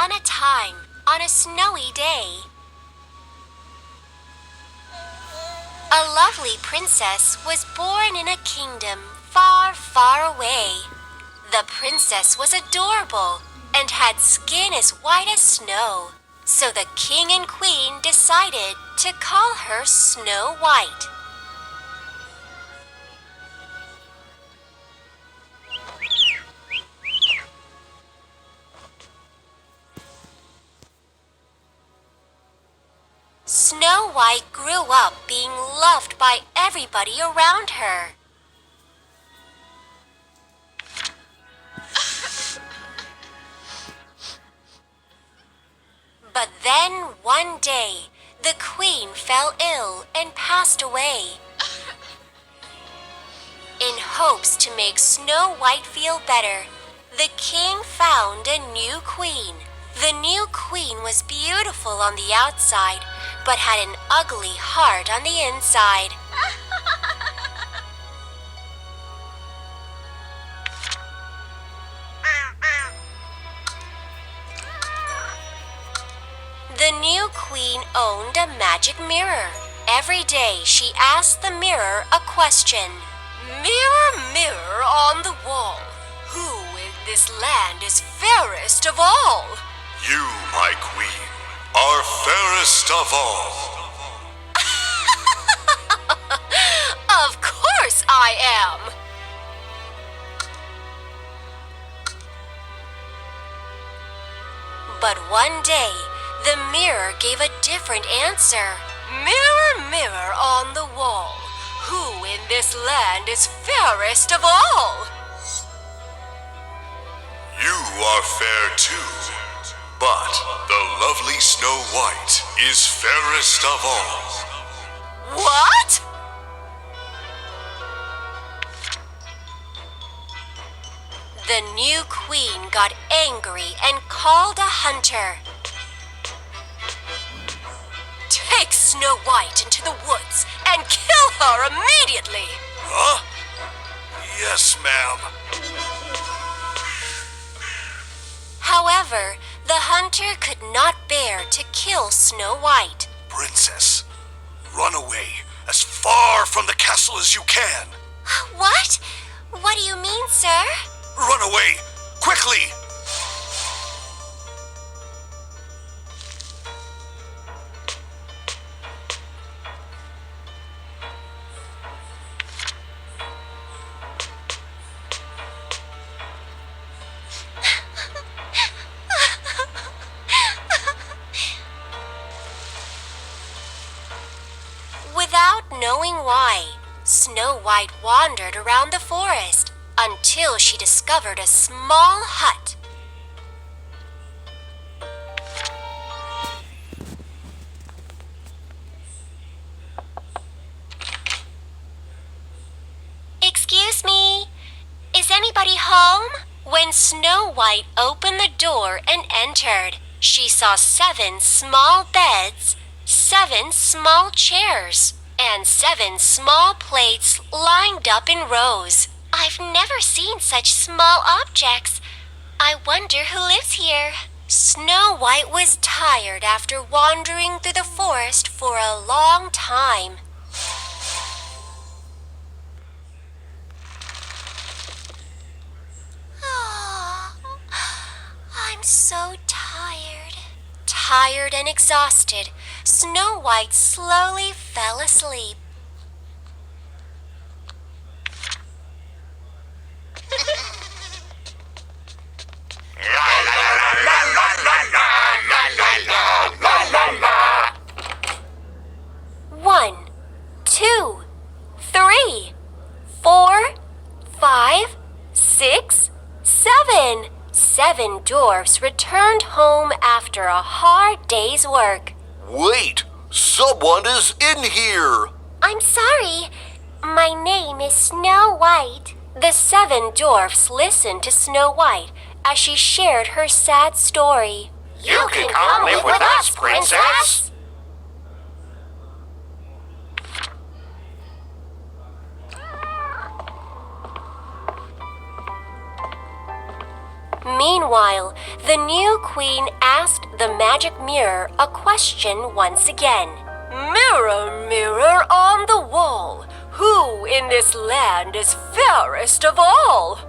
upon a time, on a snowy day, a lovely princess was born in a kingdom far, far away. The princess was adorable and had skin as white as snow, so the king and queen decided to call her Snow White. Snow White grew up being loved by everybody around her. But then one day, the queen fell ill and passed away. In hopes to make Snow White feel better, the king found a new queen. The new queen was beautiful on the outside, but had an ugly heart on the inside. The new queen owned a magic mirror. Every day she asked the mirror a question. Mirror, mirror on the wall, who in this land is fairest of all? You, my queen, are fairest of all. Of course I am. But one day, the mirror gave a different answer. Mirror, mirror on the wall, who in this land is fairest of all? You are fair too, but the lovely Snow White is fairest of all. What? The new queen got angry and called a hunter. Take Snow White into the woods and kill her immediately. Huh? Yes, ma'am. However, the hunter could not bear to kill Snow White. Princess, run away as far from the castle as you can. What? What do you mean, sir? Run away, quickly! Without knowing why, Snow White wandered around the forest until she discovered a small hut. Excuse me, is anybody home? When Snow White opened the door and entered, she saw 7 small beds, 7 small chairs, and 7 small plates lined up in rows. I've never seen such small objects. I wonder who lives here. Snow White was tired after wandering through the forest for a long time. Oh, I'm so tired. Tired and exhausted, Snow White slowly fell asleep. One, 2, 3, 4, 5, 6, 7. 7 dwarfs returned home after a hard day's work. Wait! Someone is in here! I'm sorry. My name is Snow White. The 7 dwarfs listened to Snow White as she shared her sad story. You can come live with us, princess! Meanwhile, The new queen asked the magic mirror a question once again. Mirror, mirror on the wall, who in this land is fairest of all?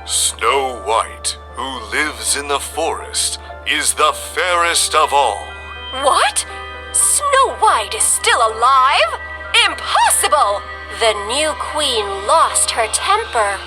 Snow White, who lives in the forest, is the fairest of all. What? Snow White is still alive? Impossible! The new queen lost her temper.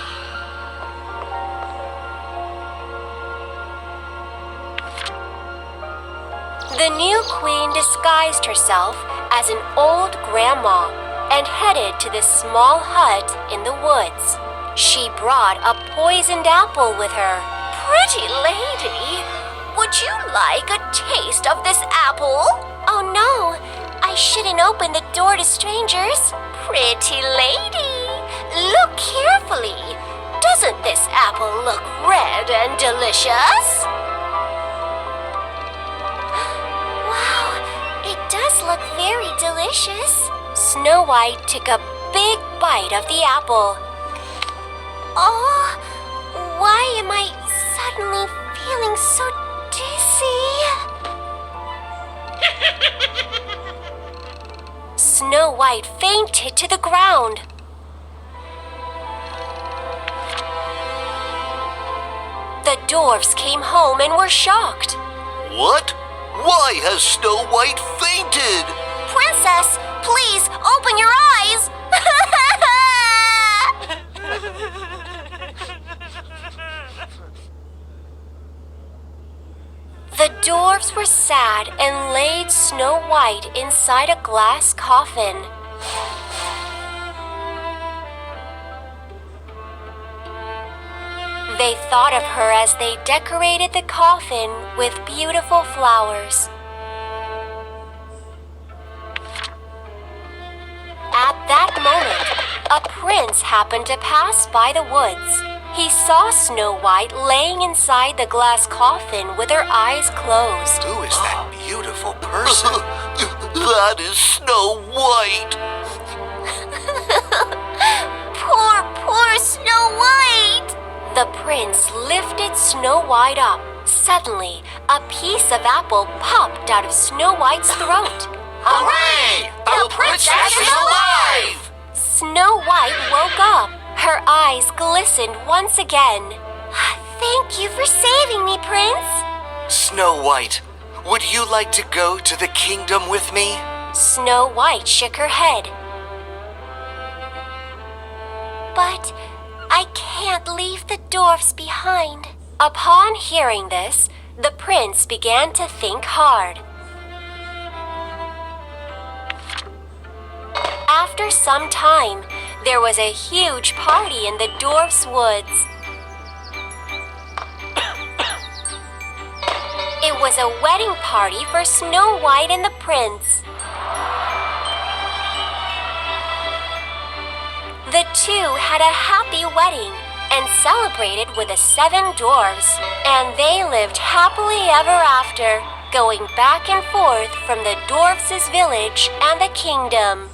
The new queen disguised herself as an old grandma and headed to this small hut in the woods. She brought a poisoned apple with her. Pretty lady, would you like a taste of this apple? Oh no, I shouldn't open the door to strangers. Pretty lady, look carefully. Doesn't this apple look red and delicious? It does look very delicious. Snow White took a big bite of the apple. Oh, why am I suddenly feeling so dizzy? Snow White fainted to the ground. The dwarfs came home and were shocked. What? Why has Snow White fainted? Princess, please open your eyes! The dwarfs were sad and laid Snow White inside a glass coffin. They thought of her as they decorated the coffin with beautiful flowers. At that moment, a prince happened to pass by the woods. He saw Snow White laying inside the glass coffin with her eyes closed. Who is that beautiful person? That is Snow White. Poor Snow White! The prince lifted Snow White up. Suddenly, a piece of apple popped out of Snow White's throat. Hooray! The princess is alive! Snow White woke up. Her eyes glistened once again. Thank you for saving me, Prince. Snow White, would you like to go to the kingdom with me? Snow White shook her head. But I can't leave the dwarfs behind. Upon hearing this, the prince began to think hard. After some time, there was a huge party in the dwarfs' woods. It was a wedding party for Snow White and the prince. The two had a happy wedding and celebrated with the 7 dwarfs, and they lived happily ever after, going back and forth from the dwarfs' village and the kingdom.